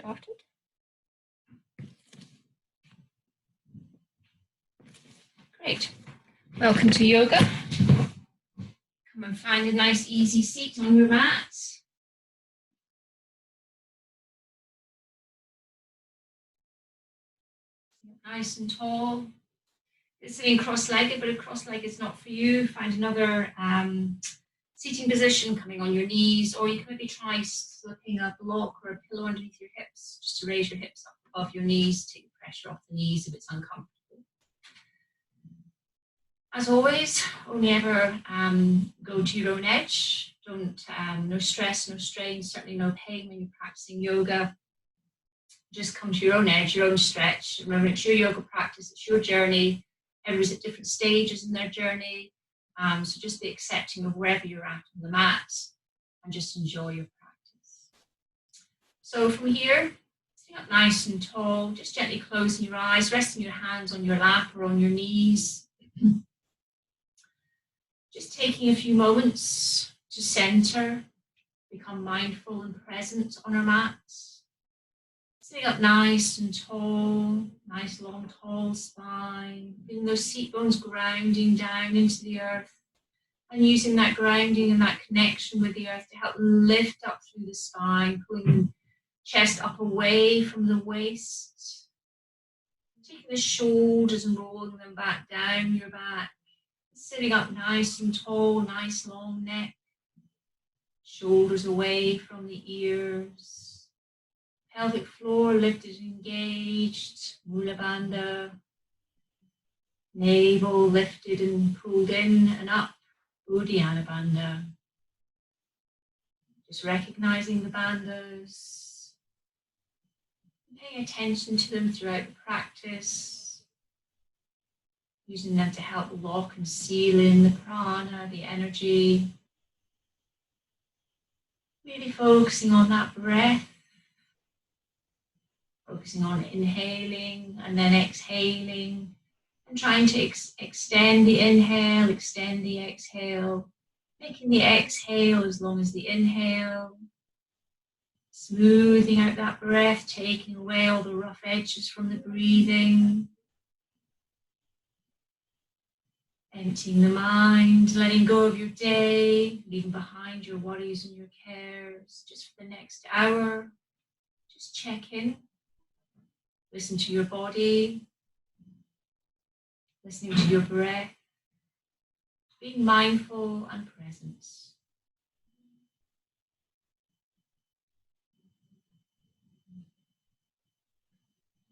started. Great. Welcome to yoga. Come and find a nice easy seat on your mat. Nice and tall. It's sitting cross-legged, but if cross-legged is not for you, find another seating position, coming on your knees, or you can maybe try slipping a block or a pillow underneath your hips, just to raise your hips up above your knees, take the pressure off the knees if it's uncomfortable. As always, only ever go to your own edge. Don't, no stress, no strain, certainly no pain when you're practicing yoga. Just come to your own edge, your own stretch. Remember, it's your yoga practice, it's your journey. Everyone's at different stages in their journey. So just be accepting of wherever you're at on the mat and just enjoy your practice. So from here, sitting up nice and tall, just gently closing your eyes, resting your hands on your lap or on your knees. Just taking a few moments to center, become mindful and present on our mat. Sitting up nice and tall, nice long tall spine, feeling those seat bones grounding down into the earth and using that grounding and that connection with the earth to help lift up through the spine, pulling the chest up away from the waist, taking the shoulders and rolling them back down your back, sitting up nice and tall, nice long neck, shoulders away from the ears. Pelvic floor lifted and engaged, Mula Bandha. Navel lifted and pulled in and up, Uddiyana Bandha. Just recognizing the bandhas, paying attention to them throughout the practice, using them to help lock and seal in the prana, the energy. Really focusing on that breath. Focusing on inhaling and then exhaling and trying to extend the inhale, extend the exhale, making the exhale as long as the inhale, smoothing out that breath, taking away all the rough edges from the breathing, emptying the mind, letting go of your day, leaving behind your worries and your cares. Just for the next hour, just check in. Listen to your body, listening to your breath, being mindful and present.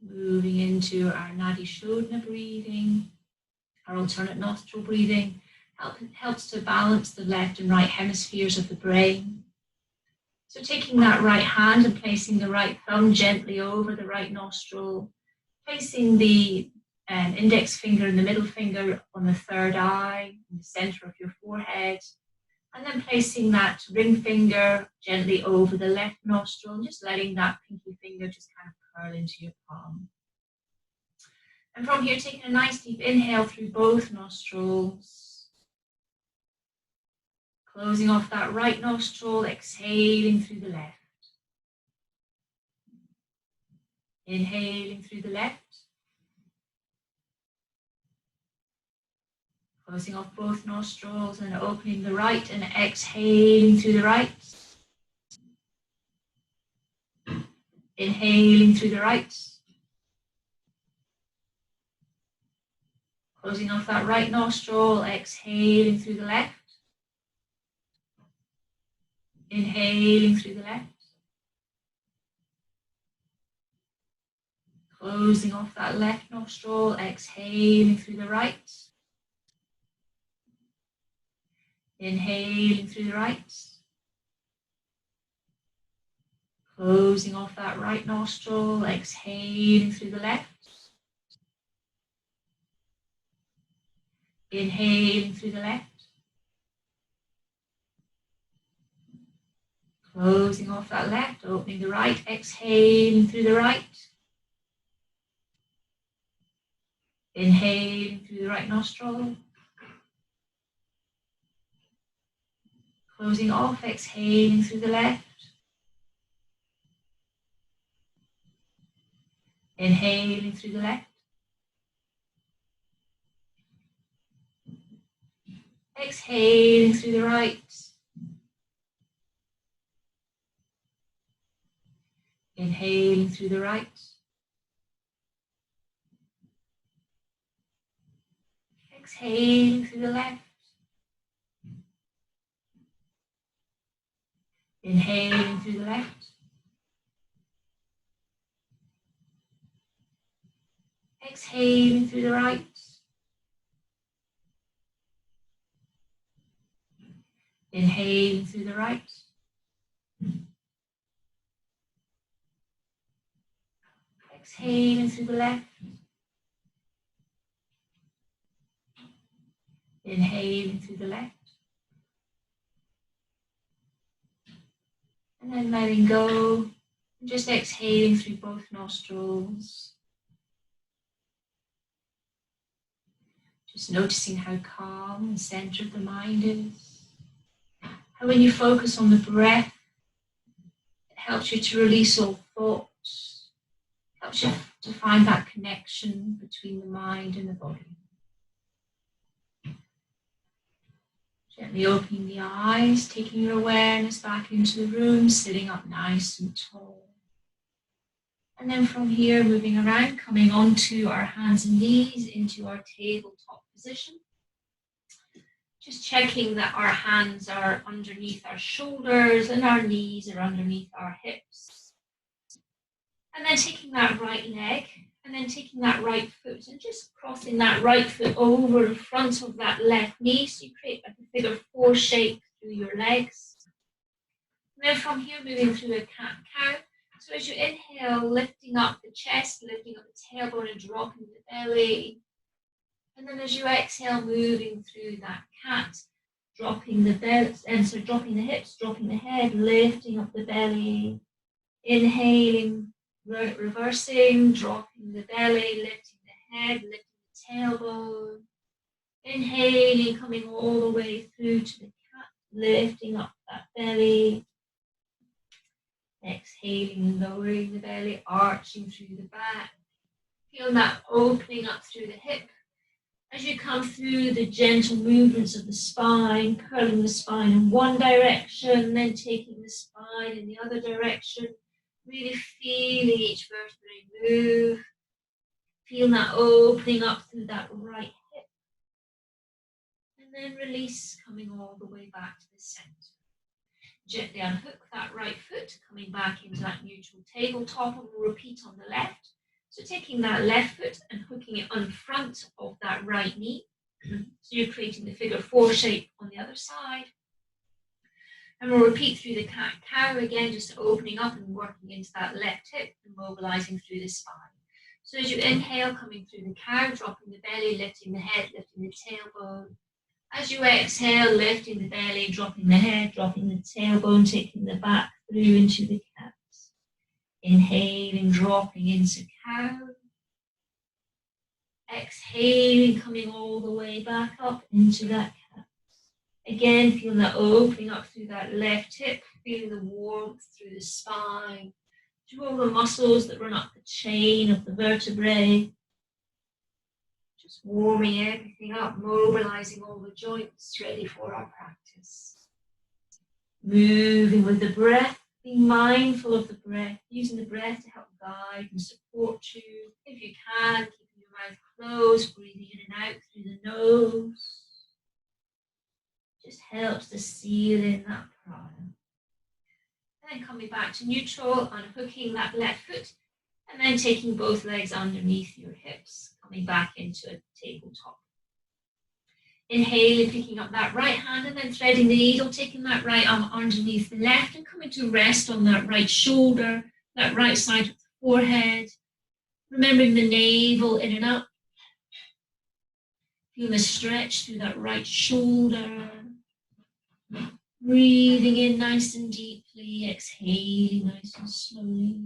Moving into our Nadi Shodhana breathing, our alternate nostril breathing, helps to balance the left and right hemispheres of the brain. So taking that right hand and placing the right thumb gently over the right nostril, placing the index finger and the middle finger on the third eye, in the center of your forehead, and then placing that ring finger gently over the left nostril and just letting that pinky finger just kind of curl into your palm. And from here, taking a nice deep inhale through both nostrils. Closing off that right nostril, exhaling through the left. Inhaling through the left. Closing off both nostrils and opening the right and exhaling through the right. Inhaling through the right. Closing off that right nostril, exhaling through the left. Inhaling through the left. Closing off that left nostril, exhaling through the right. Inhaling through the right. Closing off that right nostril, exhaling through the left. Inhaling through the left. Closing off that left, opening the right, exhaling through the right. Inhaling through the right nostril. Closing off, exhaling through the left. Inhaling through the left. Exhaling through the right. Inhaling through the right. Exhaling through the left. Inhaling through the left. Exhaling through the right. Inhaling through the right. Exhaling through the left. Inhaling through the left. And then letting go. And just exhaling through both nostrils. Just noticing how calm and centered the mind is. How when you focus on the breath, it helps you to release all thoughts. Helps you to find that connection between the mind and the body. Gently opening the eyes, taking your awareness back into the room, sitting up nice and tall. And then from here, moving around, coming onto our hands and knees into our tabletop position. Just checking that our hands are underneath our shoulders and our knees are underneath our hips. And then taking that right leg and then taking that right foot and just crossing that right foot over in front of that left knee. So you create like a figure 4 shape through your legs. And then from here, moving through a cat-cow. So as you inhale, lifting up the chest, lifting up the tailbone and dropping the belly. And then as you exhale, moving through that cat, dropping the belly, so dropping the hips, dropping the head, lifting up the belly. Inhaling, reversing, dropping the belly, lifting the head, lifting the tailbone. Inhaling, coming all the way through to the cat, lifting up that belly. Exhaling, lowering the belly, arching through the back. Feel that opening up through the hip. As you come through the gentle movements of the spine, curling the spine in one direction, then taking the spine in the other direction. Really feeling each vertebrae move. Feel that opening up through that right hip. And then release, coming all the way back to the center. Gently unhook that right foot, coming back into that neutral tabletop, and we'll repeat on the left. So taking that left foot and hooking it on front of that right knee. So you're creating the figure 4 shape on the other side. And we'll repeat through the cat-cow again, just opening up and working into that left hip and mobilizing through the spine. So as you inhale, coming through the cow, dropping the belly, lifting the head, lifting the tailbone. As you exhale, lifting the belly, dropping the head, dropping the tailbone, taking the back through into the cat. Inhaling, dropping into cow. Exhaling, coming all the way back up into that cat. Again, feeling that opening up through that left hip, feeling the warmth through the spine, through all the muscles that run up the chain of the vertebrae. Just warming everything up, mobilizing all the joints, ready for our practice. Moving with the breath, being mindful of the breath, using the breath to help guide and support you. If you can, keeping your mouth closed, breathing in and out through the nose. Just helps to seal in that prana. And then coming back to neutral, unhooking that left foot, and then taking both legs underneath your hips, coming back into a tabletop. Inhaling, picking up that right hand, and then threading the needle, taking that right arm underneath the left, and coming to rest on that right shoulder, that right side of the forehead. Remembering the navel in and up. Feel the stretch through that right shoulder. Breathing in nice and deeply, exhaling nice and slowly.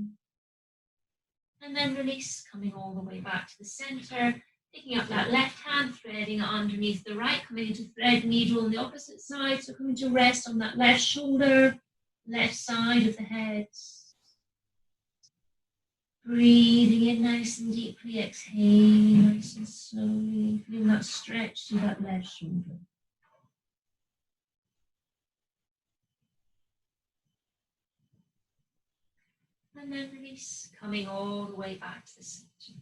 And then release, coming all the way back to the center, picking up that left hand, threading it underneath the right, coming into thread needle on the opposite side, so coming to rest on that left shoulder, left side of the head. Breathing in nice and deeply, exhaling nice and slowly, feeling that stretch through that left shoulder. And then release, coming all the way back to the center.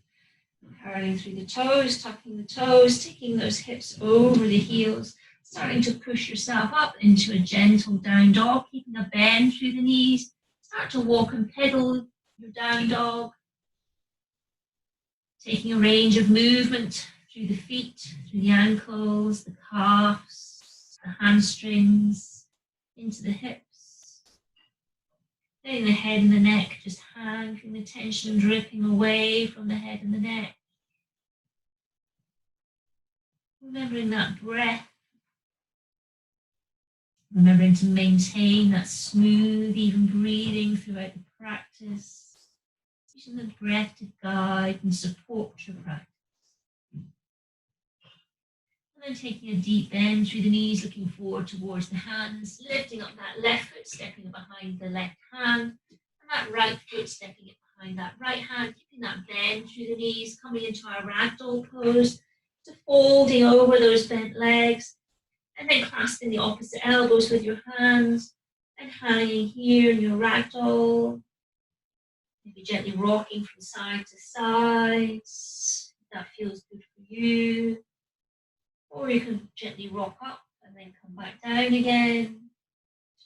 Curling through the toes, tucking the toes, taking those hips over the heels, starting to push yourself up into a gentle down dog, keeping a bend through the knees. Start to walk and pedal your down dog. Taking a range of movement through the feet, through the ankles, the calves, the hamstrings, into the hips. Letting the head and the neck just hang, feeling the tension dripping away from the head and the neck. Remembering that breath. Remembering to maintain that smooth, even breathing throughout the practice. Using the breath to guide and support your practice. And then taking a deep bend through the knees, looking forward towards the hands, lifting up that left foot, stepping behind the left hand, and that right foot stepping it behind that right hand, keeping that bend through the knees, coming into our ragdoll pose, to folding over those bent legs, and then clasping the opposite elbows with your hands, and hanging here in your ragdoll. Maybe gently rocking from side to side, if that feels good for you. Or you can gently rock up and then come back down again.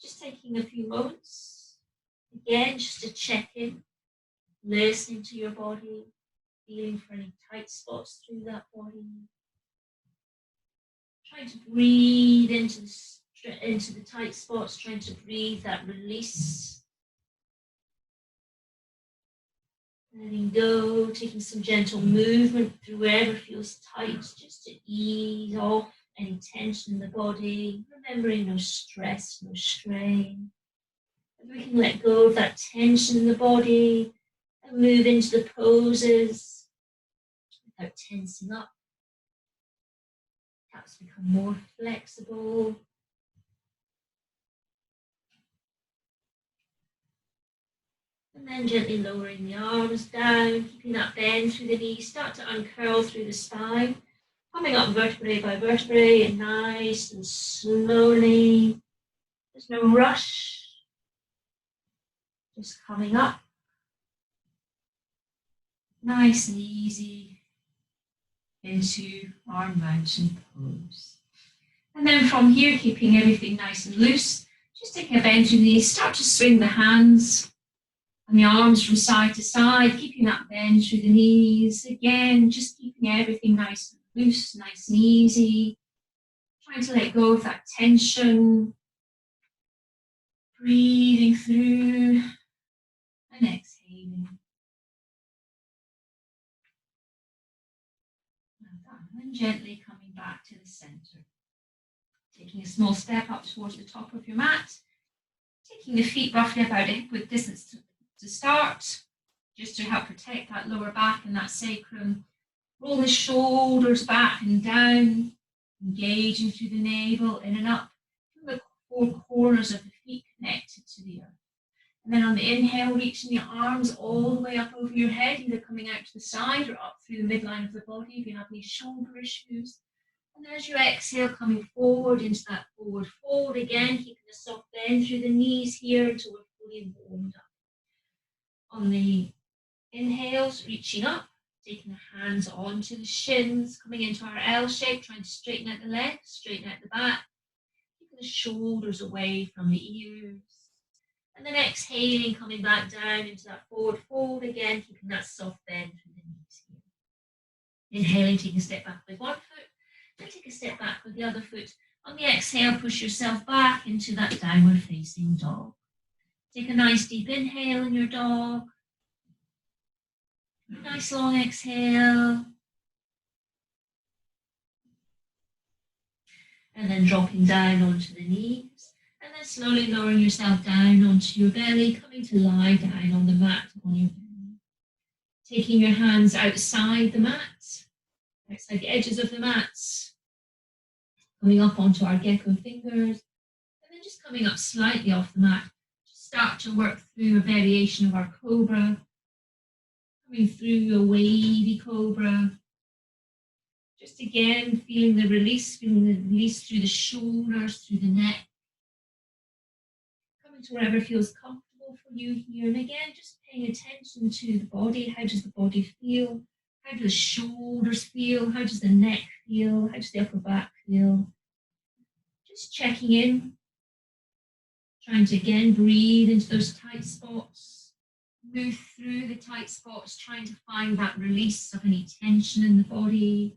Just taking a few moments, again, just to check in, listening to your body, feeling for any tight spots through that body. Trying to breathe into the tight spots, trying to breathe that release. Letting go, taking some gentle movement through wherever feels tight, just to ease off any tension in the body. Remembering no stress, no strain. If we can let go of that tension in the body and move into the poses without tensing up. Perhaps become more flexible. And then gently lowering the arms down, keeping that bend through the knees. Start to uncurl through the spine. Coming up vertebrae by vertebrae, and nice and slowly. There's no rush. Just coming up. Nice and easy into our mountain pose. And then from here, keeping everything nice and loose, just taking a bend through the knees. Start to swing the hands and the arms from side to side, keeping that bend through the knees. Again, just keeping everything nice and loose, nice and easy. Trying to let go of that tension. Breathing through and exhaling. And gently coming back to the center. Taking a small step up towards the top of your mat. Taking the feet roughly about a hip width distance to start, just to help protect that lower back and that sacrum. Roll the shoulders back and down, engaging through the navel, in and up, the four corners of the feet connected to the earth. And then on the inhale, reaching the arms all the way up over your head, either coming out to the side or up through the midline of the body if you have any shoulder issues. And as you exhale, coming forward into that forward fold, again, keeping a soft bend through the knees here until we're fully warmed up. On the inhales, reaching up, taking the hands onto the shins, coming into our L shape, trying to straighten out the legs, straighten out the back, keeping the shoulders away from the ears. And then exhaling, coming back down into that forward fold, again, keeping that soft bend through the knees here. Inhaling, taking a step back with one foot, then take a step back with the other foot. On the exhale, push yourself back into that downward facing dog. Take a nice deep inhale in your dog. Nice long exhale. And then dropping down onto the knees. And then slowly lowering yourself down onto your belly, coming to lie down on the mat on your belly. Taking your hands outside the mat, outside the edges of the mat. Coming up onto our gecko fingers. And then just coming up slightly off the mat. Just start to work through a variation of our cobra. Coming through a wavy cobra. Just again, feeling the release through the shoulders, through the neck. Coming to wherever feels comfortable for you here. And again, just paying attention to the body. How does the body feel? How do the shoulders feel? How does the neck feel? How does the upper back feel? Just checking in. Trying to again breathe into those tight spots. Move through the tight spots, trying to find that release of any tension in the body.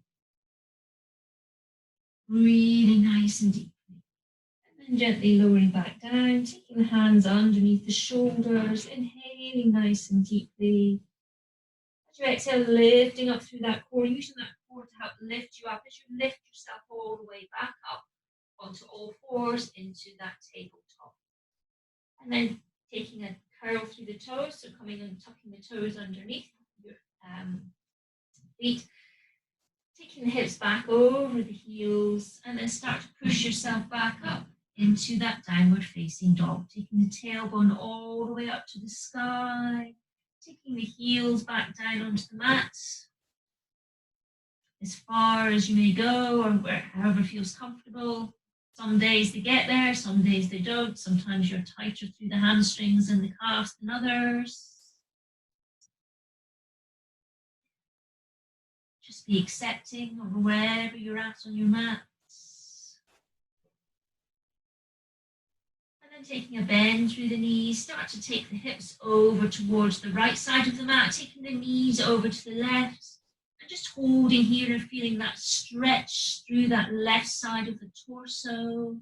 Breathing nice and deeply. And then gently lowering back down, taking the hands underneath the shoulders, inhaling nice and deeply. As you exhale, lifting up through that core, using that core to help lift you up. As you lift yourself all the way back up onto all fours into that tabletop. And then taking a curl through the toes, so coming and tucking the toes underneath your feet. Taking the hips back over the heels, and then start to push yourself back up into that downward facing dog. Taking the tailbone all the way up to the sky. Taking the heels back down onto the mat. As far as you may go, or however feels comfortable. Some days they get there, some days they don't. Sometimes you're tighter through the hamstrings and the calves than others. Just be accepting of wherever you're at on your mat. And then taking a bend through the knees, start to take the hips over towards the right side of the mat, taking the knees over to the left, and just holding here and feeling that stretch through that left side of the torso.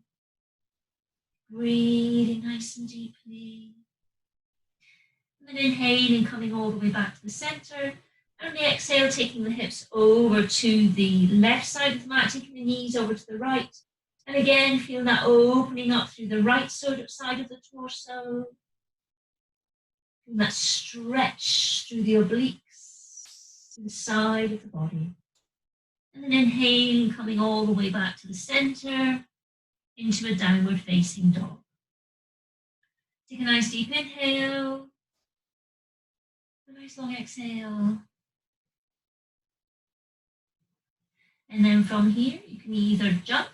Breathing nice and deeply. And then inhaling, coming all the way back to the center. And the exhale, taking the hips over to the left side of the mat, taking the knees over to the right. And again, feel that opening up through the right side of the torso. Feel that stretch through the obliques, to the side of the body. And then inhaling, coming all the way back to the center, into a downward facing dog. Take a nice deep inhale. A nice long exhale. And then from here, you can either jump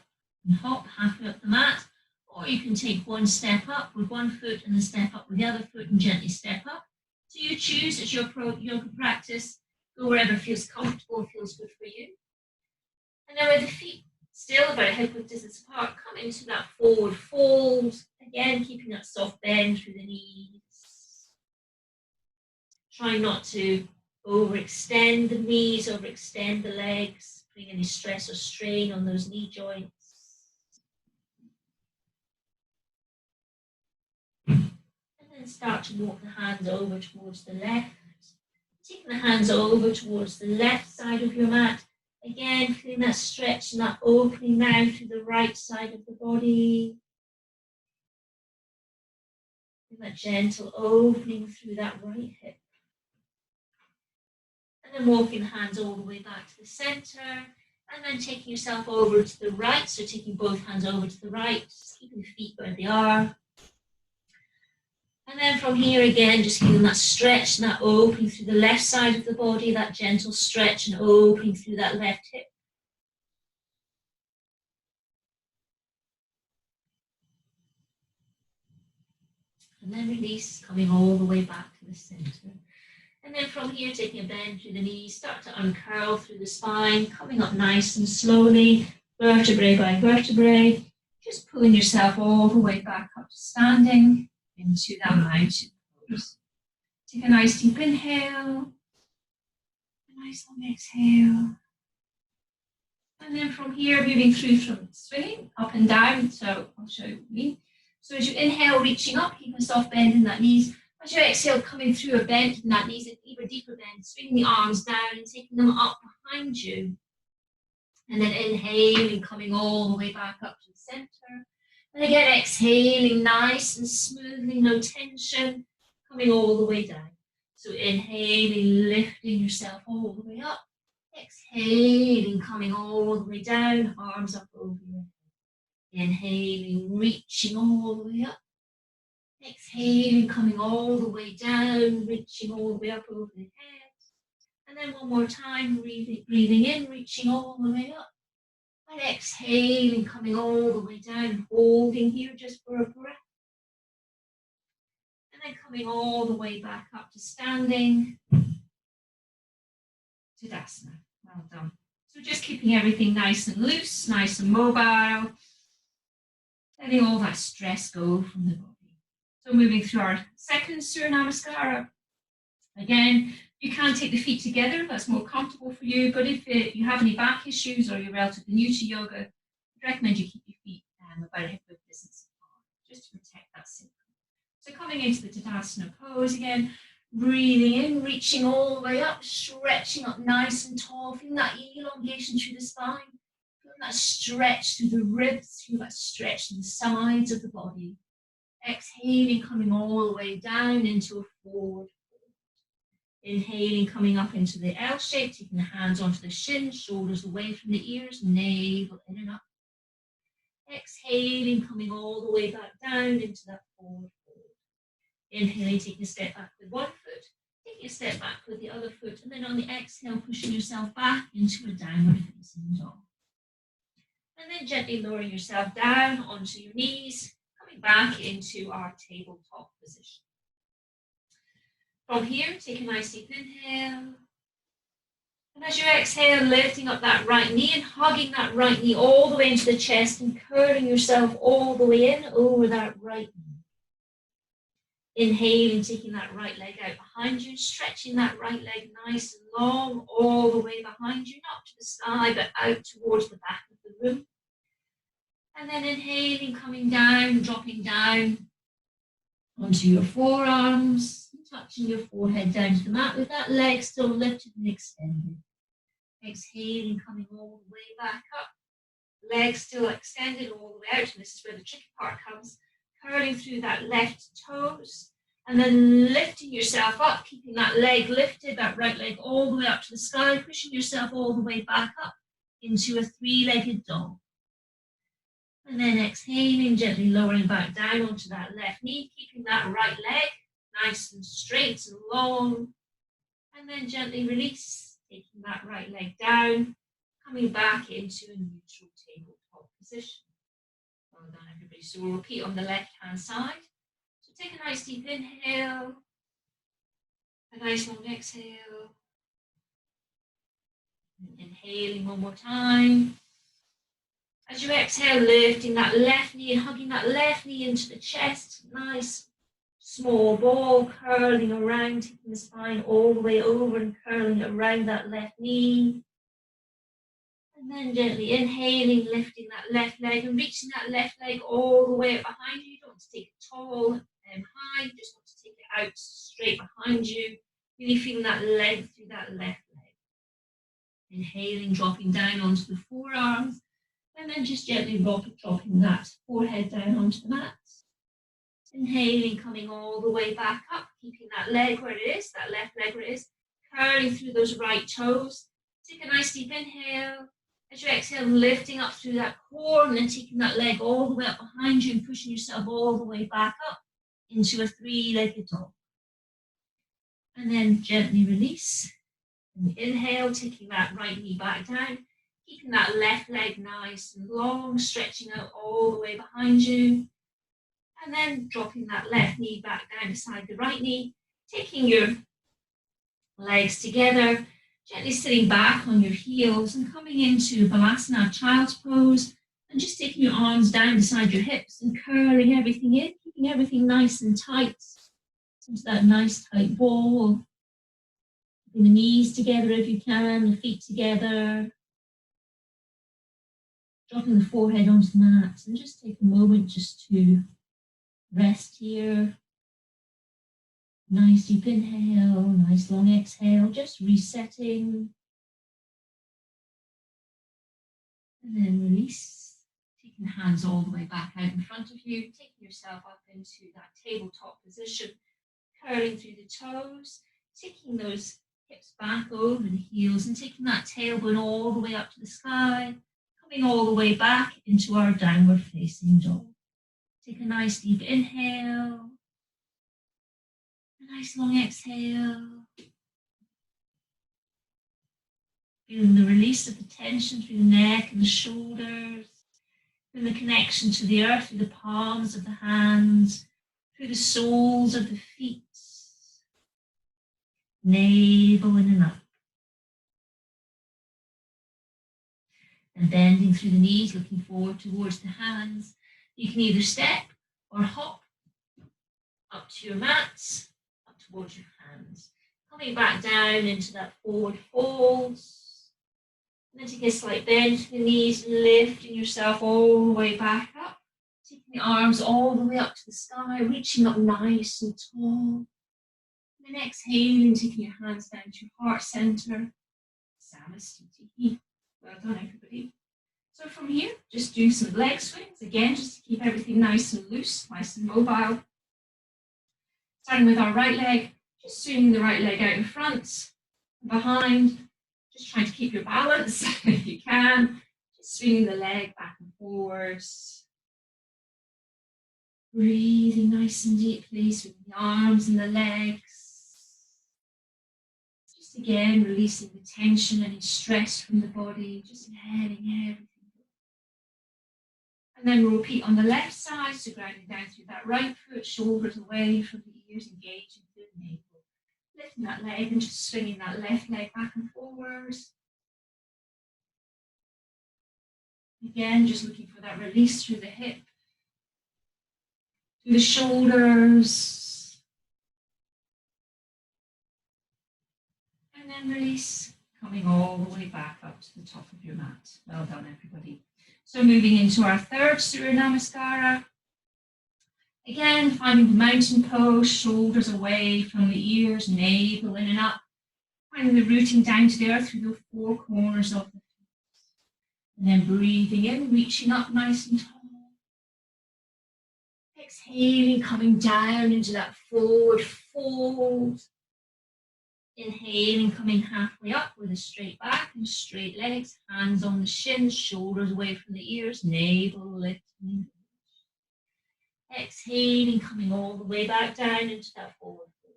and hop halfway up the mat, or you can take one step up with one foot and then step up with the other foot and gently step up. So you choose as your yoga practice, go wherever feels comfortable, feels good for you. And then with the feet still about hip width distance apart, come into that forward fold. Again, keeping that soft bend through the knees. Try not to overextend the knees, overextend the legs. Any stress or strain on those knee joints. And then start to walk the hands over towards the left. Taking the hands over towards the left side of your mat. Again, feeling that stretch and that opening now through the right side of the body. And that gentle opening through that right hip. And then walking the hands all the way back to the center, and then taking yourself over to the right, so taking both hands over to the right, just keeping the feet where they are. And then from here again, just feeling that stretch and that opening through the left side of the body, that gentle stretch and opening through that left hip. And then release, coming all the way back to the center. And then from here, taking a bend through the knees, start to uncurl through the spine, coming up nice and slowly, vertebrae by vertebrae, just pulling yourself all the way back up to standing into that mountain pose. Take a nice deep inhale, a nice long exhale. And then from here, moving through from swinging up and down, so I'll show you. So as you inhale, reaching up, keeping a soft bend in that knees. As you exhale, coming through a bend in that knees, an even deeper bend, swinging the arms down and taking them up behind you. And then inhaling, coming all the way back up to the center. And again, exhaling nice and smoothly, no tension, coming all the way down. So inhaling, lifting yourself all the way up. Exhaling, coming all the way down, arms up over your head. Inhaling, reaching all the way up. Exhaling, coming all the way down, reaching all the way up over the head. And then one more time, breathing in, reaching all the way up. And exhaling, coming all the way down, holding here just for a breath. And then coming all the way back up to standing. Tadasana. Well done. So just keeping everything nice and loose, nice and mobile. Letting all that stress go from the body. So moving through our second Surya Namaskara. Again, you can take the feet together, that's more comfortable for you, but if you have any back issues or you're relatively new to yoga, I'd recommend you keep your feet about a hip width distance apart, just to protect that sacrum. So coming into the Tadasana pose again, breathing in, reaching all the way up, stretching up nice and tall, feeling that elongation through the spine, feeling that stretch through the ribs, feeling that stretch through the sides of the body. Exhaling, coming all the way down into a forward. Inhaling, coming up into the L shape, taking the hands onto the shins, shoulders away from the ears, navel in and up. Exhaling, coming all the way back down into that forward fold. Inhaling, taking a step back with one foot, taking a step back with the other foot, and then on the exhale, pushing yourself back into a downward facing dog. And then gently lowering yourself down onto your knees, coming back into our tabletop position. From here, take a nice deep inhale. And as you exhale, lifting up that right knee and hugging that right knee all the way into the chest and curling yourself all the way in over that right knee. Inhaling, taking that right leg out behind you, stretching that right leg nice and long all the way behind you, not to the sky, but out towards the back of the room. And then inhaling, coming down, dropping down onto your forearms, touching your forehead down to the mat with that leg still lifted and extended. Exhaling, coming all the way back up. Legs still extended all the way out. And this is where the tricky part comes. Curling through that left toes. And then lifting yourself up, keeping that leg lifted, that right leg all the way up to the sky, pushing yourself all the way back up into a three-legged dog. And then exhaling, gently lowering back down onto that left knee, keeping that right leg nice and straight and long. And then gently release, taking that right leg down, coming back into a neutral tabletop position. Well done, everybody. So we'll repeat on the left-hand side. So take a nice deep inhale, a nice long exhale. And inhaling one more time. As you exhale, lifting that left knee and hugging that left knee into the chest. Nice small ball, curling around, taking the spine all the way over and curling around that left knee. And then gently inhaling, lifting that left leg and reaching that left leg all the way up behind you. You don't want to take it tall and high, you just want to take it out straight behind you. Really feeling that length through that left leg. Inhaling, dropping down onto the forearms. And then just gently dropping that forehead down onto the mat. Inhaling, coming all the way back up, keeping that leg where it is, that left leg where it is, curling through those right toes. Take a nice deep inhale. As you exhale, lifting up through that core and then taking that leg all the way up behind you and pushing yourself all the way back up into a three-legged dog. And then gently release. And inhale, taking that right knee back down, keeping that left leg nice and long, stretching out all the way behind you. And then dropping that left knee back down beside the right knee, taking your legs together, gently sitting back on your heels and coming into Balasana, child's pose, and just taking your arms down beside your hips and curling everything in, keeping everything nice and tight into that nice tight ball. Keeping the knees together if you can, the feet together. Dropping the forehead onto the mat and just take a moment just to rest here. Nice deep inhale, nice long exhale, just resetting. And then release, taking the hands all the way back out in front of you, taking yourself up into that tabletop position, curling through the toes, taking those hips back over the heels and taking that tailbone all the way up to the sky, coming all the way back into our downward facing dog. Take a nice deep inhale, a nice long exhale. Feeling the release of the tension through the neck and the shoulders. Feeling the connection to the earth through the palms of the hands, through the soles of the feet. Navel in and up. And bending through the knees, looking forward towards the hands. You can either step or hop up to your mats, up towards your hands. Coming back down into that forward fold. And then take a slight bend to the knees, lifting yourself all the way back up. Taking the arms all the way up to the sky, reaching up nice and tall. And then exhaling, taking your hands down to your heart center. Samastiti. Well done, everybody. So from here, just doing some leg swings. Again, just to keep everything nice and loose, nice and mobile. Starting with our right leg, just swinging the right leg out in front and behind. Just trying to keep your balance if you can. Just swinging the leg back and forwards. Breathing nice and deeply, swinging the arms and the legs. Just again, releasing the tension, any stress from the body, just letting everything go. And then we'll repeat on the left side, so grounding down through that right foot, shoulders away from the ears, engaging through the navel. Lifting that leg and just swinging that left leg back and forwards. Again, just looking for that release through the hip, through the shoulders. And then release, coming all the way back up to the top of your mat. Well done, everybody. So moving into our third Surya Namaskara. Again, finding the mountain pose, shoulders away from the ears, navel in and up. Finding the rooting down to the earth through the four corners of the feet. And then breathing in, reaching up nice and tall. Exhaling, coming down into that forward fold. Inhaling, coming halfway up with a straight back and straight legs. Hands on the shins, shoulders away from the ears, navel lifting. Exhaling, coming all the way back down into that forward fold.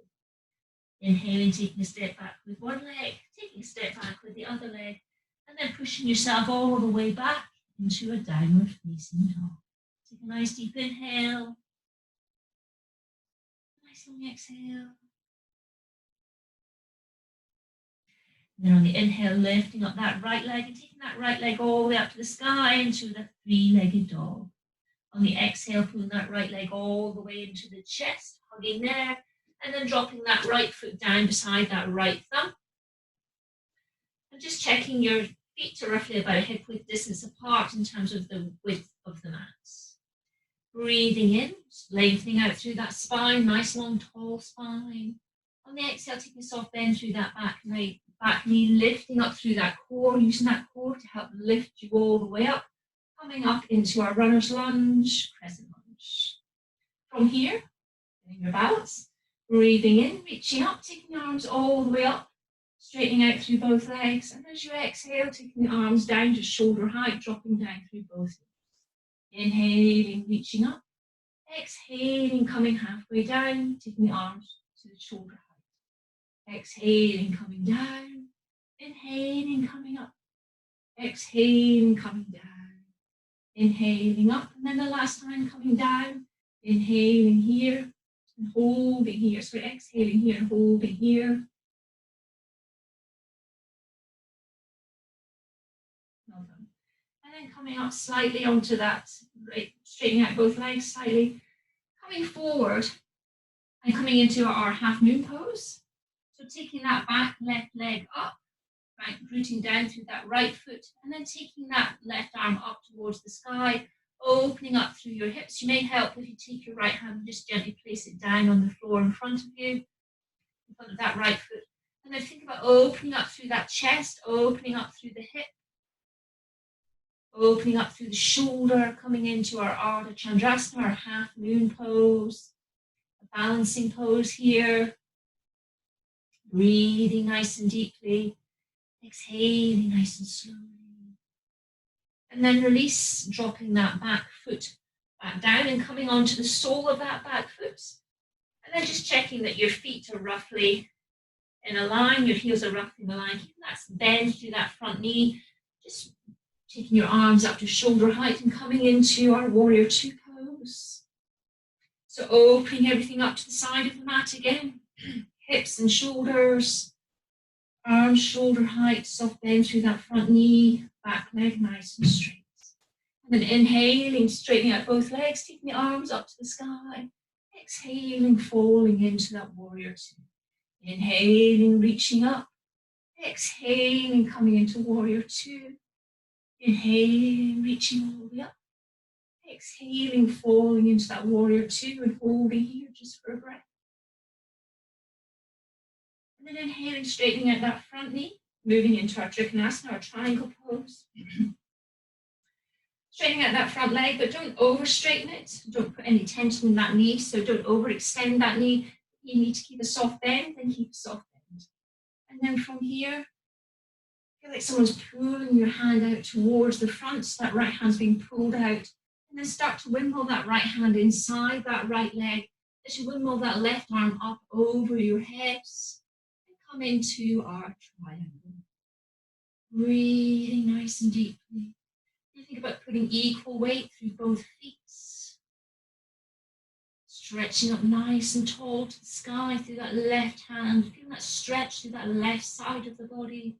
Inhaling, taking a step back with one leg, taking a step back with the other leg, and then pushing yourself all the way back into a downward facing dog. Take a nice deep inhale. Nice long exhale. And then on the inhale, lifting up that right leg and taking that right leg all the way up to the sky into the three-legged dog. On the exhale, pulling that right leg all the way into the chest, hugging there, and then dropping that right foot down beside that right thumb. And just checking your feet are roughly about a hip width distance apart in terms of the width of the mats. Breathing in, lengthening out through that spine, nice long tall spine. On the exhale, taking a soft bend through that back knee, lifting up through that core, using that core to help lift you all the way up. Coming up into our runner's lunge, crescent lunge. From here, getting your balance, breathing in, reaching up, taking the arms all the way up, straightening out through both legs. And as you exhale, taking the arms down to shoulder height, dropping down through both legs. Inhaling, reaching up. Exhaling, coming halfway down, taking the arms to the shoulder height. Exhaling, coming down. Inhaling, coming up. Exhaling, coming down. Inhaling up, and then the last time coming down, inhaling here and holding here. So exhaling here and holding here. Well done. And then coming up slightly onto that, right, straightening out both legs slightly, coming forward and coming into our half moon pose. So taking that back left leg up. Right, rooting down through that right foot and then taking that left arm up towards the sky, opening up through your hips. You may help if you take your right hand and just gently place it down on the floor in front of you, in front of that right foot. And then think about opening up through that chest, opening up through the hip, opening up through the shoulder, coming into our Ardha Chandrasana, our half moon pose, a balancing pose here. Breathing nice and deeply. Exhaling nice and slowly. And then release, dropping that back foot back down and coming onto the sole of that back foot. And then just checking that your feet are roughly in a line, your heels are roughly in a line, keeping That's bend through that front knee. Just taking your arms up to shoulder height and coming into our warrior two pose. So opening everything up to the side of the mat again. Hips and shoulders, arms shoulder height, soft bend through that front knee, back leg nice and straight. And then inhaling, straightening out both legs, taking the arms up to the sky. Exhaling, falling into that warrior two. Inhaling, reaching up. Exhaling, coming into warrior two. Inhaling, reaching all the way up. Exhaling, falling into that warrior two and holding here just for a breath. And then inhaling, straightening out that front knee, moving into our Trikonasana, our triangle pose. Straightening out that front leg, but don't over straighten it. Don't put any tension in that knee, so don't overextend that knee. You need to keep a soft bend, then keep a soft bend. And then from here, feel like someone's pulling your hand out towards the front, so that right hand's being pulled out. And then start to wimble that right hand inside that right leg as you wimble that left arm up over your hips and come into our triangle. Breathing nice and deeply. You think about putting equal weight through both feet. Stretching up nice and tall to the sky through that left hand. Feeling that stretch through that left side of the body.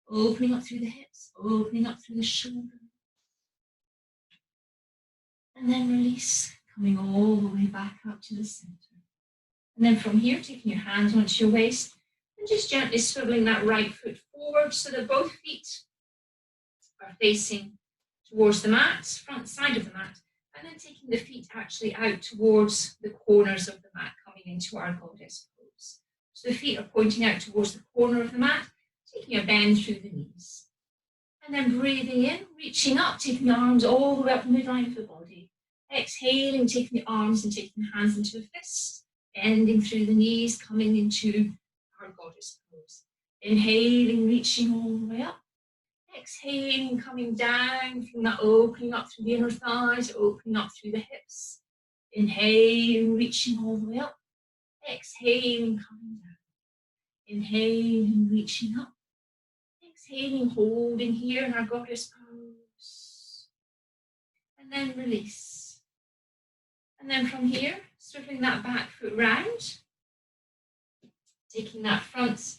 Opening up through the hips, opening up through the shoulder. And then release, coming all the way back up to the center. And then from here, taking your hands onto your waist and just gently swiveling that right foot forward so that both feet are facing towards the mat, front side of the mat, and then taking the feet actually out towards the corners of the mat, coming into our goddess pose. So the feet are pointing out towards the corner of the mat, taking a bend through the knees. And then breathing in, reaching up, taking the arms all the way up the midline of the body. Exhaling, taking the arms and taking the hands into a fist, bending through the knees, coming into our goddess pose. Inhaling, reaching all the way up. Exhaling, coming down, feeling that opening up through the inner thighs, opening up through the hips. Inhaling, reaching all the way up. Exhaling, coming down. Inhaling, reaching up. Exhaling, holding here in our goddess pose. And then release. And then from here, swiveling that back foot round. Taking that front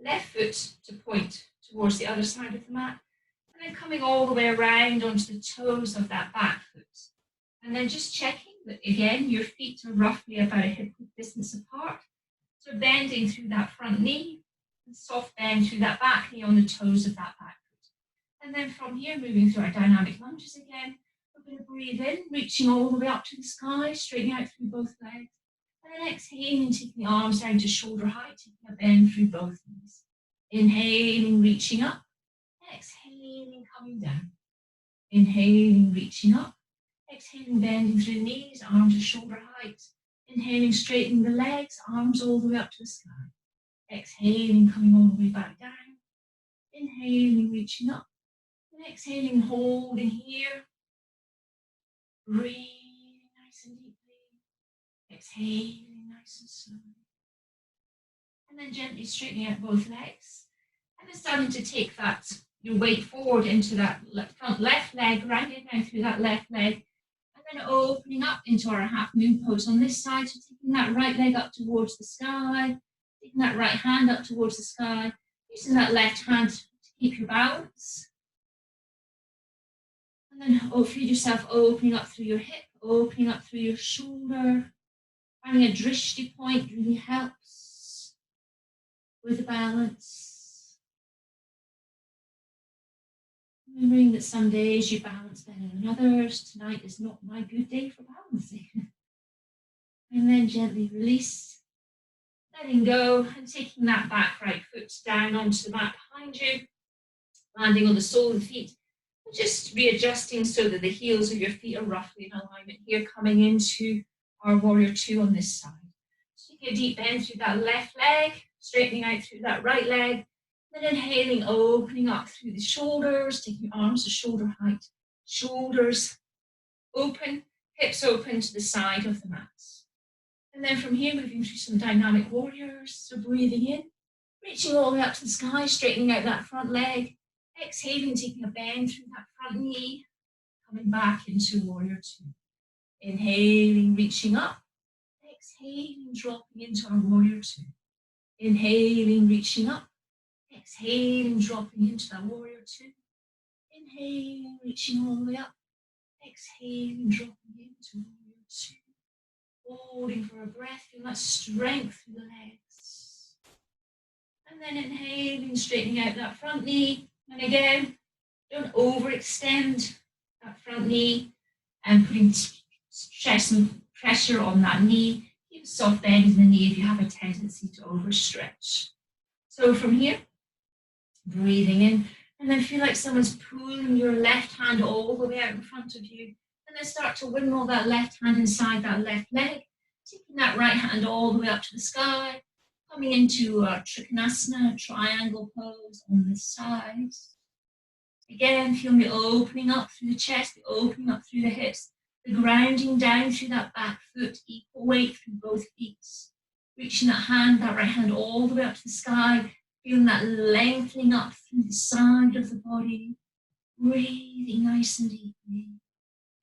left foot to point towards the other side of the mat, and then coming all the way around onto the toes of that back foot. And then just checking that, again, your feet are roughly about a hip distance apart. So bending through that front knee, and soft bend through that back knee on the toes of that back foot. And then from here, moving through our dynamic lunges again, we're going to breathe in, reaching all the way up to the sky, straightening out through both legs. And then exhaling, taking the arms down to shoulder height, taking a bend through both knees. Inhaling, reaching up. Exhaling, coming down. Inhaling, reaching up. Exhaling, bending through the knees, arms to shoulder height. Inhaling, straightening the legs, arms all the way up to the sky. Exhaling, coming all the way back down. Inhaling, reaching up. And exhaling, holding here. Breathing nice and deeply. Exhaling nice and slowly. And then gently straightening out both legs. And then starting to take that, your weight forward into that front left leg, rounding down through that left leg. And then opening up into our half moon pose on this side. So taking that right leg up towards the sky. Taking that right hand up towards the sky. Using that left hand to keep your balance. And then feel yourself opening up through your hip, opening up through your shoulder. Finding a drishti point really helps with the balance. Remembering that some days you balance better than others. Tonight is not my good day for balancing. And then gently release, letting go and taking that back right foot down onto the mat behind you, landing on the sole of the feet, and just readjusting so that the heels of your feet are roughly in alignment here, coming into our warrior two on this side. So take a deep bend through that left leg, straightening out through that right leg, then inhaling, opening up through the shoulders, taking your arms to shoulder height, shoulders open, hips open to the side of the mat. And then from here, moving through some dynamic warriors. So breathing in, Reaching all the way up to the sky, straightening out that front leg. Exhaling, taking a bend through that front knee. Coming back into warrior two. Inhaling, reaching up. Exhaling, dropping into our warrior two. Inhaling, reaching up. Exhaling, dropping into that warrior two. Inhaling, reaching all the way up. Exhaling, dropping into warrior two. Holding for a breath, feel that strength through the legs. And then inhaling, straightening out that front knee. And again, don't overextend that front knee and putting stress and pressure on that knee. Keep a soft bend in the knee if you have a tendency to overstretch. So from here, breathing in, and then feel like someone's pulling your left hand all the way out in front of you. And then start to wiggle that left hand inside that left leg, taking that right hand all the way up to the sky, coming into our Trikonasana, triangle pose on the sides. Again, feel me opening up through the chest, the opening up through the hips, the grounding down through that back foot, equal weight through both feet. Reaching that hand, that right hand all the way up to the sky, feeling that lengthening up through the side of the body, breathing nice and deeply,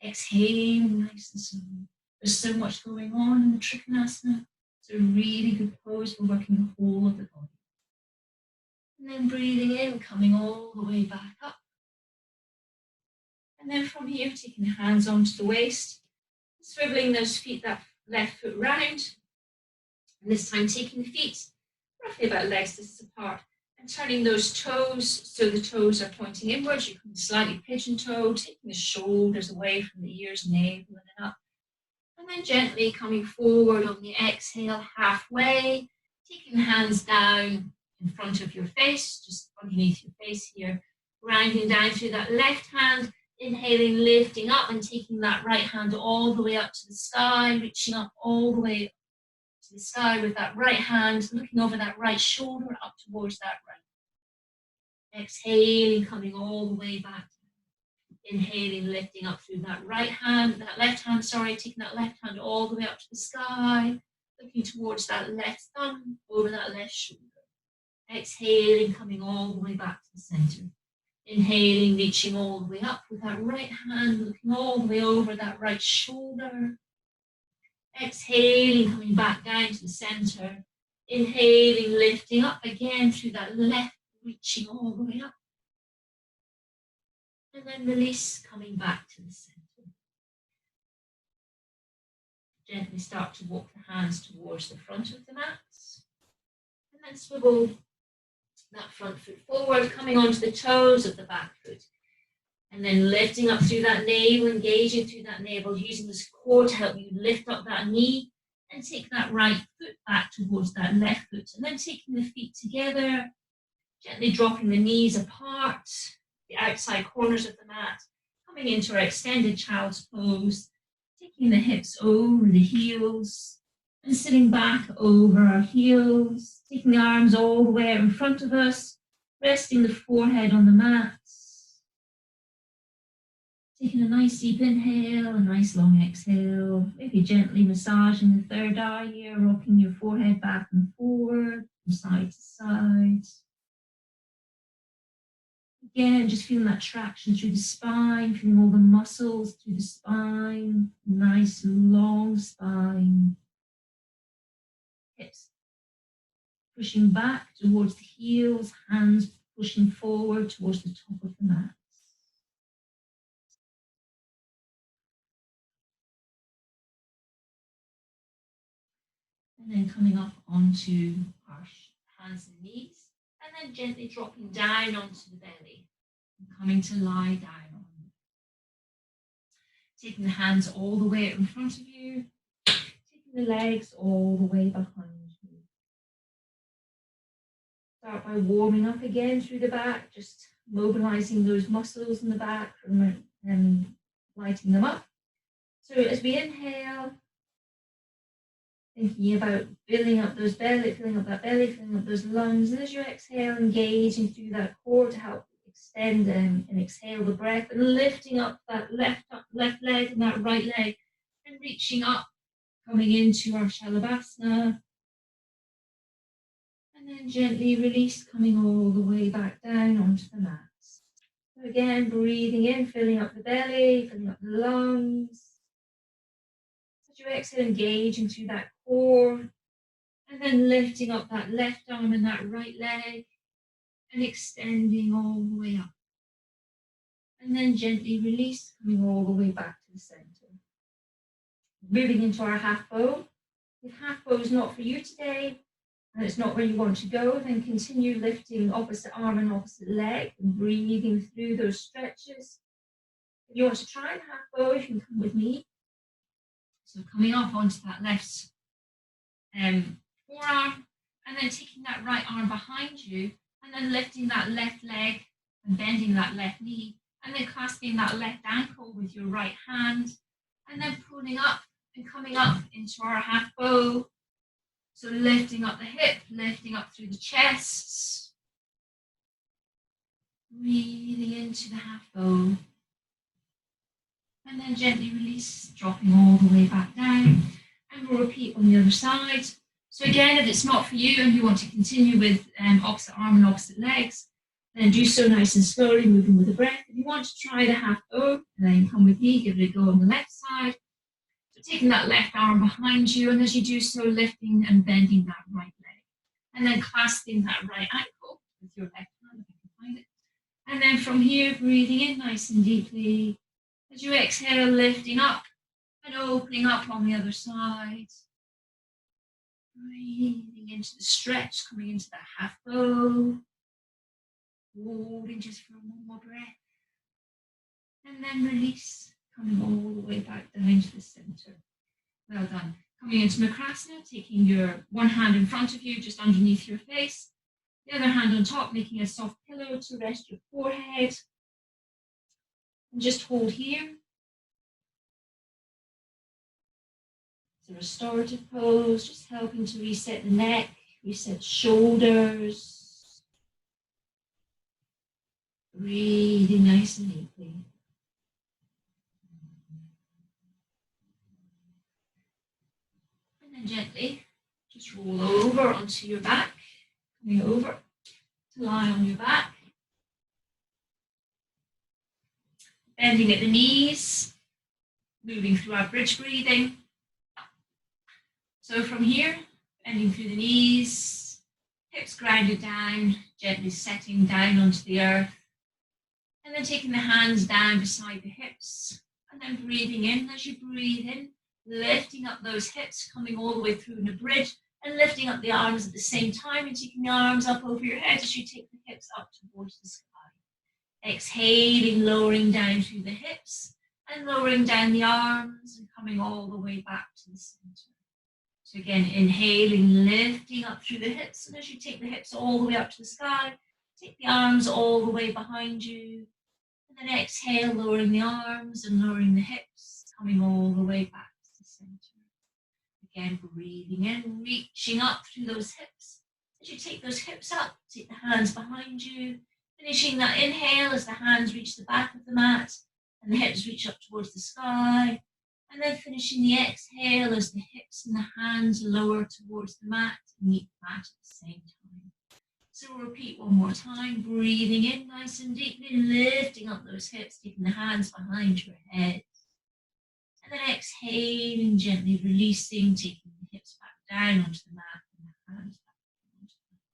exhaling nice and slowly. There's so much going on in the Trikonasana. It's a really good pose for working the whole of the body. And then breathing in, coming all the way back up. And then from here, taking the hands onto the waist, swiveling those feet, that left foot round. And this time taking the feet roughly about legs distance apart and turning those toes so the toes are pointing inwards. You can slightly pigeon toe, taking the shoulders away from the ears, navel, and then up. And then gently coming forward on the exhale halfway, taking the hands down in front of your face, just underneath your face here, grounding down through that left hand, inhaling, lifting up and taking that right hand all the way up to the sky, reaching up all the way to the sky with that right hand, looking over that right shoulder up towards that right. Exhaling, coming all the way back. Inhaling, lifting up through that right hand, that left hand, taking that left hand all the way up to the sky, looking towards that left thumb, over that left shoulder. Exhaling, coming all the way back to the center. Inhaling, reaching all the way up with that right hand, looking all the way over that right shoulder. Exhaling, coming back down to the center. Inhaling, lifting up again through that left, reaching all the way up. And then release, coming back to the center. Gently start to walk the hands towards the front of the mat. And then swivel that front foot forward, coming onto the toes of the back foot. And then lifting up through that navel, engaging through that navel, using this core to help you lift up that knee and take that right foot back towards that left foot. And then taking the feet together, gently dropping the knees apart, the outside corners of the mat, coming into our extended child's pose, taking the hips over the heels and sitting back over our heels, taking the arms all the way out in front of us, resting the forehead on the mat. Taking a nice deep inhale, a nice long exhale, maybe gently massaging the third eye here, rocking your forehead back and forward, from side to side. Again, just feeling that traction through the spine, feeling all the muscles through the spine, nice long spine. Hips pushing back towards the heels, hands pushing forward towards the top of the mat. And then coming up onto our hands and knees, and then gently dropping down onto the belly and coming to lie down on it. Taking the hands all the way out in front of you, taking the legs all the way behind you. Start by warming up again through the back, just mobilizing those muscles in the back and lighting them up. So as we inhale, thinking about filling up that belly, filling up those lungs. And as you exhale, engaging through that core to help extend and exhale the breath and lifting up that left leg and that right leg and reaching up, coming into our Shalabhasana. And then gently release, coming all the way back down onto the mat. So again, breathing in, filling up the belly, filling up the lungs. As you exhale, engaging through that core. And then lifting up that left arm and that right leg. And extending all the way up. And then gently release, coming all the way back to the center. Moving into our half bow. If half bow is not for you today, and it's not where you want to go, then continue lifting opposite arm and opposite leg and breathing through those stretches. If you want to try the half bow, you can come with me. So coming up onto that left forearm, and then taking that right arm behind you, and then lifting that left leg and bending that left knee, and then clasping that left ankle with your right hand, and then pulling up and coming up into our half bow. So lifting up the hip, lifting up through the chest. Breathing into the half bow. And then gently release, dropping all the way back down. And we'll repeat on the other side. So again, if it's not for you and you want to continue with opposite arm and opposite legs, then do so nice and slowly, moving with the breath. If you want to try the half bow, then come with me, give it a go on the left side. So taking that left arm behind you, and as you do so, lifting and bending that right leg. And then clasping that right ankle with your left hand, if you can find it. And then from here, breathing in nice and deeply. As you exhale, lifting up and opening up on the other side. Breathing into the stretch, coming into that half bow. Holding just for one more breath. And then release, coming all the way back down to the center. Well done. Coming into Makrasana, taking your one hand in front of you, just underneath your face. The other hand on top, making a soft pillow to rest your forehead. And just hold here. It's a restorative pose, just helping to reset the neck, reset shoulders. Breathing nice and deeply. And then gently, just roll over onto your back, coming over to lie on your back. Bending at the knees, moving through our bridge breathing. So from here, bending through the knees, hips grounded down, gently setting down onto the earth. And then taking the hands down beside the hips. And then breathing in. As you breathe in, lifting up those hips, coming all the way through in a bridge, and lifting up the arms at the same time, and taking the arms up over your head as you take the hips up towards the sky. Exhaling, lowering down through the hips, and lowering down the arms, and coming all the way back to the center. So again, inhaling, lifting up through the hips, and as you take the hips all the way up to the sky, take the arms all the way behind you, and then exhale, lowering the arms and lowering the hips, coming all the way back to the center. Again, breathing in, reaching up through those hips. As you take those hips up, take the hands behind you, finishing that inhale as the hands reach the back of the mat and the hips reach up towards the sky. And then finishing the exhale as the hips and the hands lower towards the mat and meet the mat at the same time. So we'll repeat one more time, breathing in nice and deeply, lifting up those hips, taking the hands behind your head. And then exhaling, gently releasing, taking the hips back down onto the mat and the hands back onto the mat.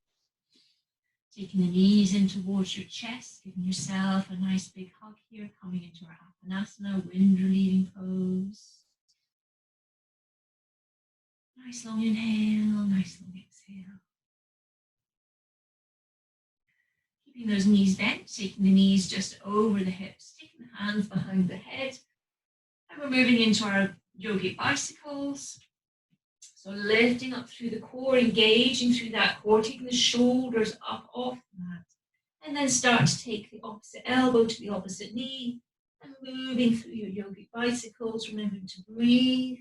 Taking the knees in towards your chest, giving yourself a nice big hug here, coming into our Apanasana, wind relieving pose. Nice long inhale, nice long exhale. Keeping those knees bent, taking the knees just over the hips, taking the hands behind the head. And we're moving into our yogic bicycles. So lifting up through the core, engaging through that core, taking the shoulders up off the mat. And then start to take the opposite elbow to the opposite knee. And moving through your yogic bicycles, remembering to breathe.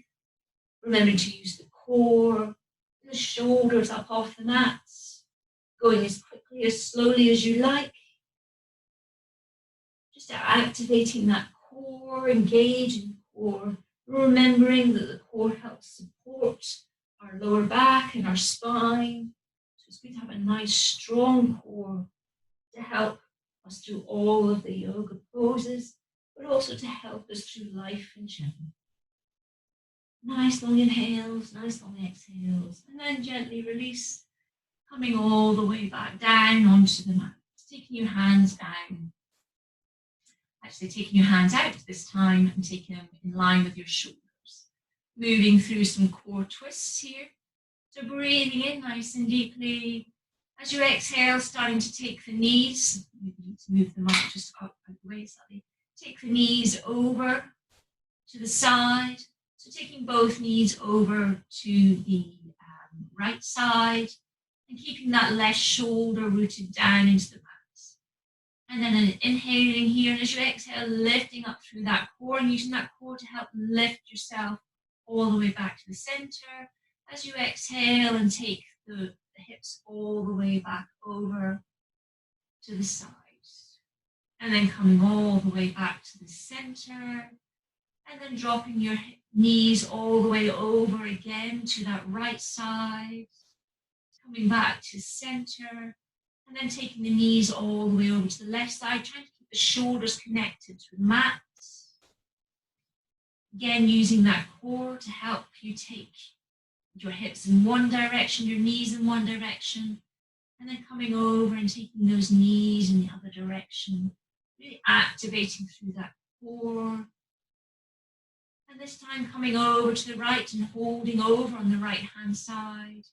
Remembering to use the core, the shoulders up off the mat. Going as quickly, as slowly as you like. Just activating that core, engaging the core, remembering that the core helps support our lower back and our spine. So it's good to have a nice strong core to help us through all of the yoga poses, but also to help us through life in general. Nice long inhales, nice long exhales, and then gently release, coming all the way back down onto the mat. Taking your hands down. Actually taking your hands out this time and taking them in line with your shoulders. Moving through some core twists here. So breathing in nice and deeply. As you exhale, starting to take the knees, maybe you need to move them up just out of the way slightly. Take the knees over to the side. So taking both knees over to the right side and keeping that left shoulder rooted down into the mat. And then inhaling here, and as you exhale, lifting up through that core and using that core to help lift yourself all the way back to the center. As you exhale and take the hips all the way back over to the sides. And then coming all the way back to the center. And then dropping your knees all the way over again to that right side. Coming back to center. And then taking the knees all the way over to the left side, trying to keep the shoulders connected to the mat. Again, using that core to help you take your hips in one direction, your knees in one direction, and then coming over and taking those knees in the other direction, really activating through that core. And this time coming over to the right and holding over on the right hand side,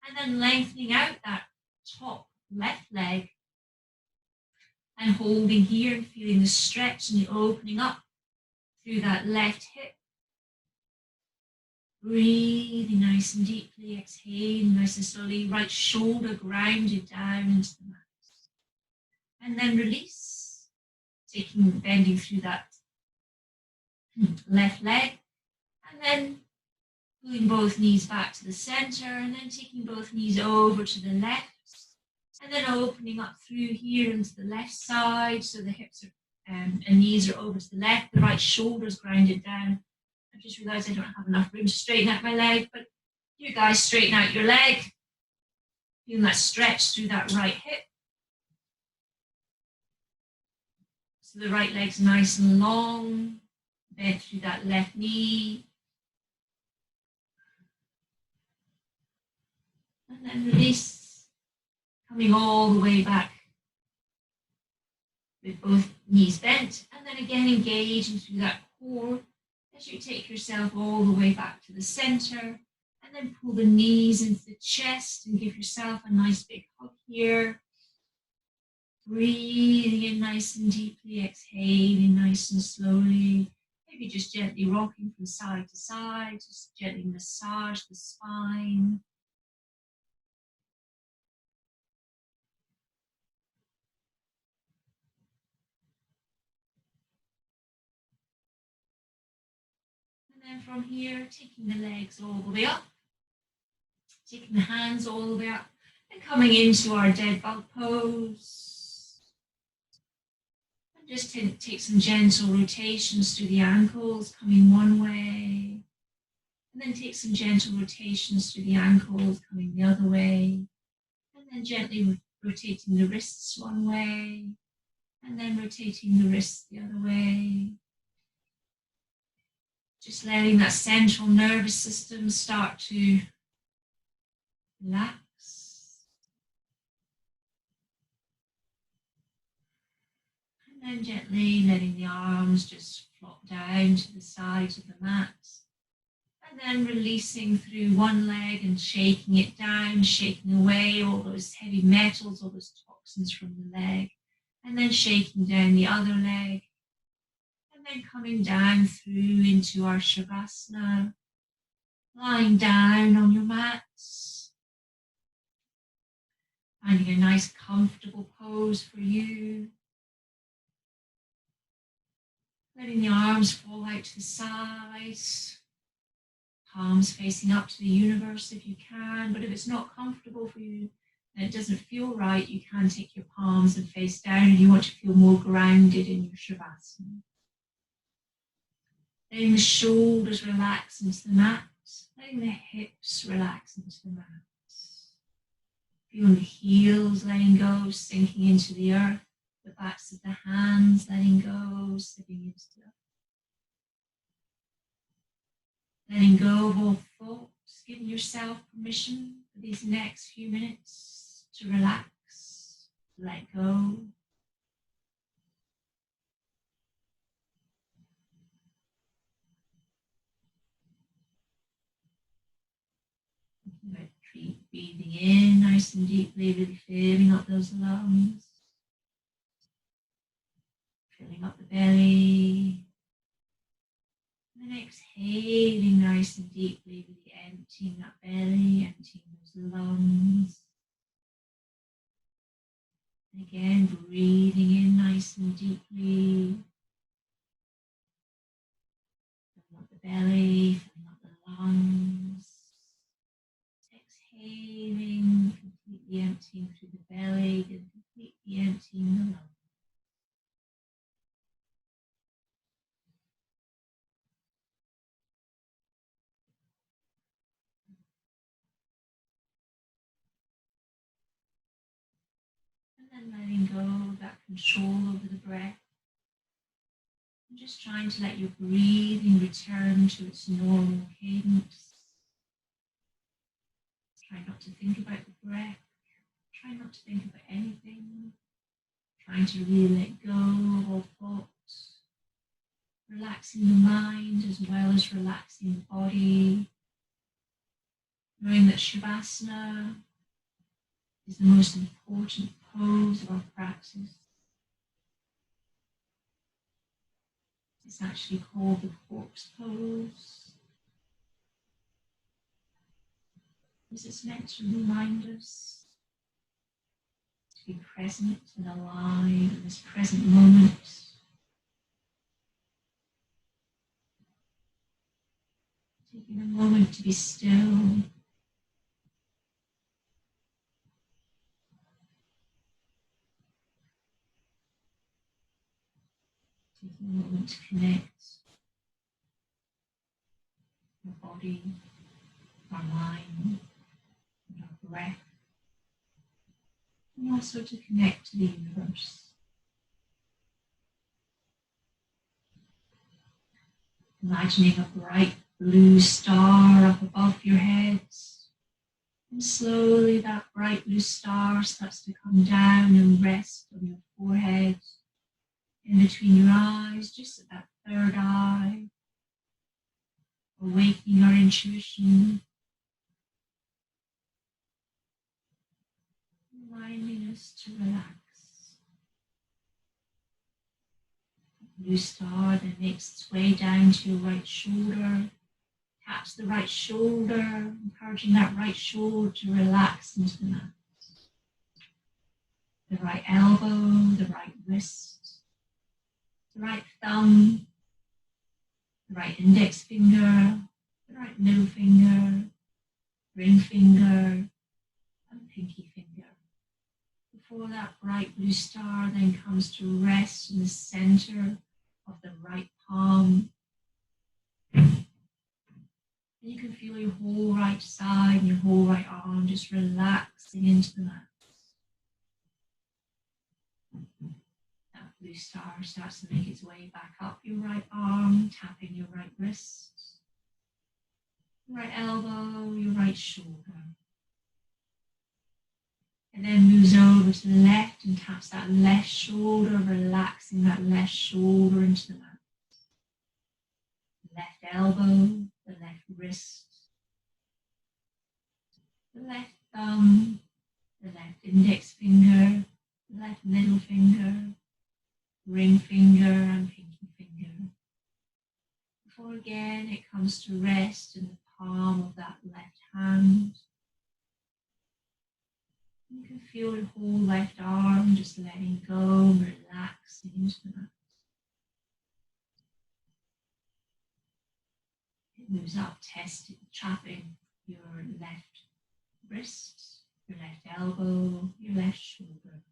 and then lengthening out that top left leg and holding here and feeling the stretch and the opening up through that left hip. Breathing nice and deeply, exhaling nice and slowly, right shoulder grounded down into the mat. And then release, bending through that left leg, and then pulling both knees back to the center, and then taking both knees over to the left, and then opening up through here into the left side, so the hips are, and knees are over to the left, the right shoulder's grounded down. I just realised I don't have enough room to straighten out my leg, but you guys straighten out your leg, feeling that stretch through that right hip. So the right leg's nice and long, bend through that left knee. And then release, coming all the way back with both knees bent, and then again engaging through that core as you take yourself all the way back to the center, and then pull the knees into the chest and give yourself a nice big hug here. Breathing in nice and deeply, exhaling nice and slowly. Maybe just gently rocking from side to side, just gently massage the spine. And then from here, taking the legs all the way up, taking the hands all the way up, and coming into our dead bug pose. And just take some gentle rotations through the ankles, coming one way. And then take some gentle rotations through the ankles, coming the other way. And then gently rotating the wrists one way. And then rotating the wrists the other way. Just letting that central nervous system start to relax. And then gently letting the arms just flop down to the sides of the mat. And then releasing through one leg and shaking it down, shaking away all those heavy metals, all those toxins from the leg. And then shaking down the other leg. And then coming down through into our Shavasana, lying down on your mats, finding a nice comfortable pose for you, letting the arms fall out to the sides, palms facing up to the universe if you can, but if it's not comfortable for you and it doesn't feel right, you can take your palms and face down and you want to feel more grounded in your Shavasana. Letting the shoulders relax into the mat, letting the hips relax into the mat. Feel the heels letting go, sinking into the earth. The backs of the hands letting go, slipping into the earth. Letting go of all thoughts, giving yourself permission for these next few minutes to relax, let go. Breathing in nice and deeply, really filling up those lungs, filling up the belly, and then exhaling nice and deeply, really emptying that belly, emptying those lungs. And again, breathing in nice and deeply, filling up the belly, filling up the lungs. Exhaling, completely emptying through the belly, and completely emptying the lungs. And then letting go of that control over the breath. And just trying to let your breathing return to its normal cadence. Try not to think about the breath. Try not to think about anything. Trying to really let go of all thoughts. Relaxing the mind as well as relaxing the body. Knowing that Shavasana is the most important pose of our practice. It's actually called the corpse pose. Because it's meant to remind us to be present and alive in this present moment. Taking a moment to be still. Taking a moment to connect our body, our mind, and our breath. And also to connect to the universe. Imagining a bright blue star up above your head. And slowly that bright blue star starts to come down and rest on your forehead, in between your eyes, just at that third eye, awakening our intuition, reminding us to relax. The blue star then makes its way down to your right shoulder. Taps the right shoulder, encouraging that right shoulder to relax into the mat. The right elbow, the right wrist, the right thumb, the right index finger, the right middle finger, ring finger, and pinky finger. Before that bright blue star then comes to rest in the center of the right palm. And you can feel your whole right side and your whole right arm just relaxing into the mat. That blue star starts to make its way back up your right arm, tapping your right wrist, right elbow, your right shoulder. And then moves over to the left and taps that left shoulder, relaxing that left shoulder into the mat. The left elbow, the left wrist, the left thumb, the left index finger, the left middle finger, ring finger and pinky finger. Before again it comes to rest in the palm of that left hand. You can feel your whole left arm just letting go, relaxing into the mat. It moves up, tapping your left wrist, your left elbow, your left shoulder.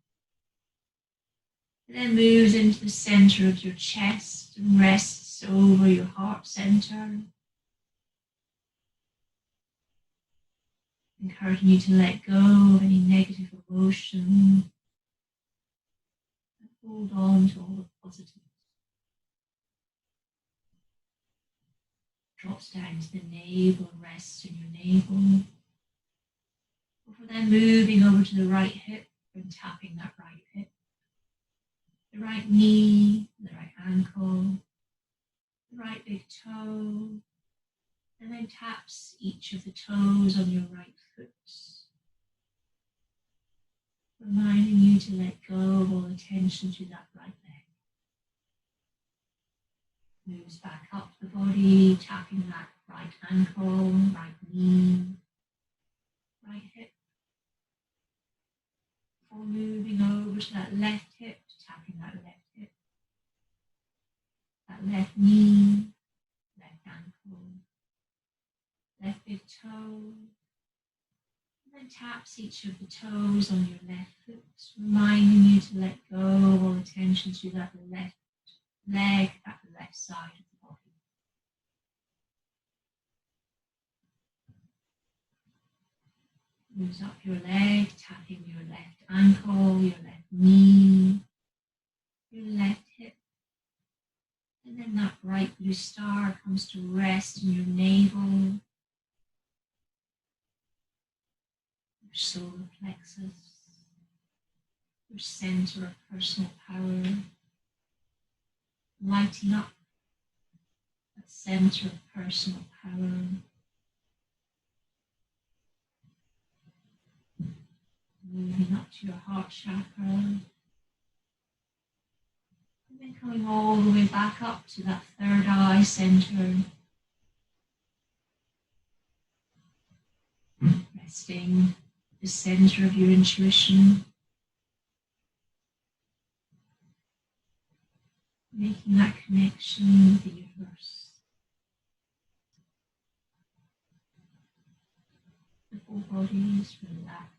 It then moves into the center of your chest and rests over your heart center. encouraging you to let go of any negative emotion and hold on to all the positive. Drops down to the navel and rests in your navel. Before then moving over to the right hip and tapping that right hip, the right knee, the right ankle, the right big toe, and then taps each of the toes on your right foot, reminding you to let go of all the tension to that right leg. Moves back up the body, tapping that right ankle, right knee, right hip. Before moving over to that left hip, tapping that left hip, that left knee, left ankle, left big toe, and then taps each of the toes on your left foot, reminding you to let go of all the tension to that left leg, that left side of the body. Moves up your leg, tapping your left ankle, your left knee, your left hip. And then that bright blue star comes to rest in your navel, your solar plexus, your center of personal power, lighting up that center of personal power. Moving up to your heart chakra, and then coming all the way back up to that third eye center, resting at the center of your intuition, making that connection with the universe. The whole body is relaxed.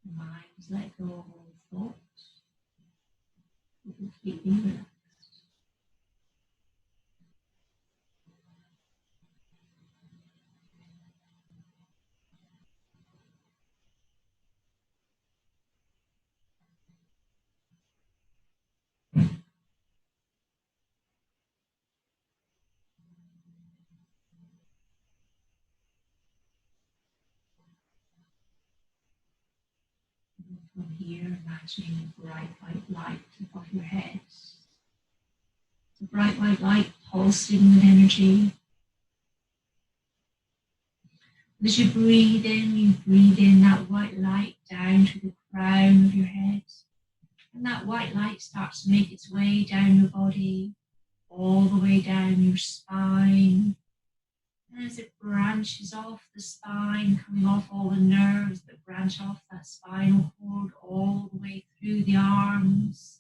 The mind is let go of all thoughts. You're completely relaxed. From here, imagining a bright white light above your head. The bright white light pulsing with energy. As you breathe in that white light down to the crown of your head. And that white light starts to make its way down your body, all the way down your spine. And as it branches off the spine, coming off all the nerves that branch off that spinal cord, all the way through the arms,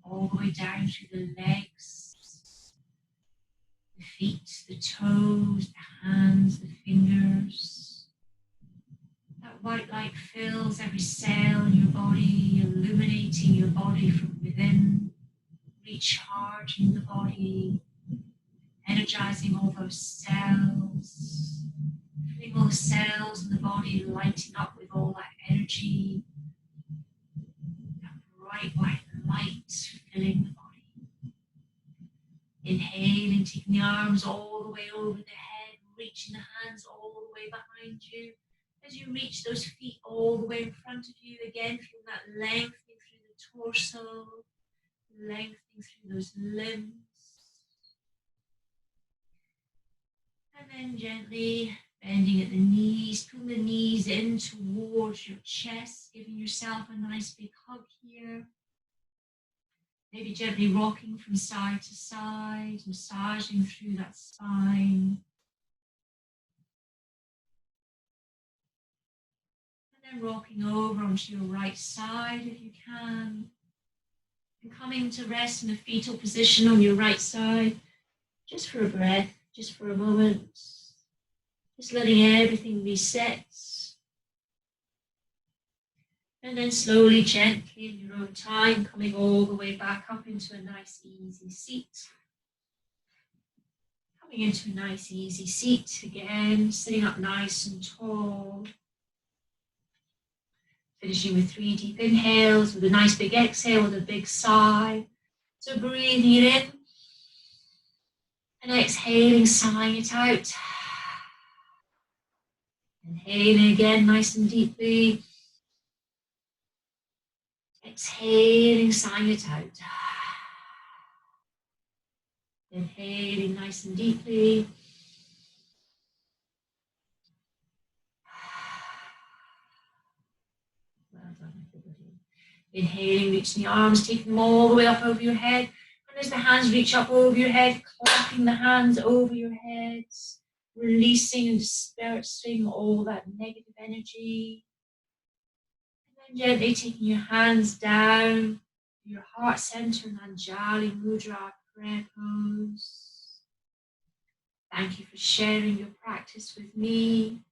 all the way down to the legs, the feet, the toes, the hands, the fingers. That white light fills every cell in your body, illuminating your body from within, recharging the body, energizing all those cells, feeling all the cells in the body lighting up with all that energy, that bright white light filling the body. Inhaling, taking the arms all the way over the head, reaching the hands all the way behind you. As you reach those feet all the way in front of you, again, feeling that lengthening through the torso, lengthening through those limbs. And then gently bending at the knees, pulling the knees in towards your chest, giving yourself a nice big hug here. Maybe gently rocking from side to side, massaging through that spine. And then rocking over onto your right side if you can. And coming to rest in a fetal position on your right side, just for a breath. Just for a moment, just letting everything reset. And then slowly, gently, in your own time, coming all the way back up into a nice, easy seat. Dropping into a nice easy seat again, sitting up nice and tall. Finishing with 3 deep inhales, with a nice big exhale, with a big sigh. So breathing it in and exhaling, sighing it out. Inhaling again nice and deeply. Exhaling, sighing it out. Inhaling nice and deeply. Well done, everybody. Inhaling, reaching the arms, taking them all the way up over your head. And as the hands reach up over your head, clapping the hands over your head, releasing and dispersing all that negative energy. And then gently taking your hands down, your heart center, Anjali Mudra, prayer pose. Thank you for sharing your practice with me.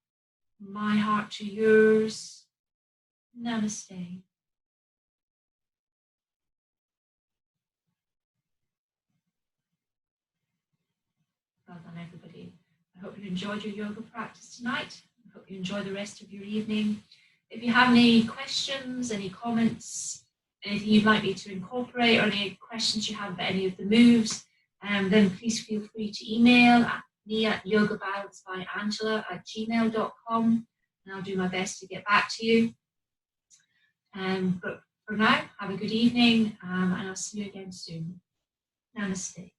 My heart to yours. Namaste. Well done, everybody. I hope you enjoyed your yoga practice tonight. I hope you enjoy the rest of your evening. If you have any questions, any comments, anything you'd like me to incorporate, or any questions you have about any of the moves, then please feel free to email me at yogabalancebyangela@gmail.com, and I'll do my best to get back to you. But for now, have a good evening, and I'll see you again soon. Namaste.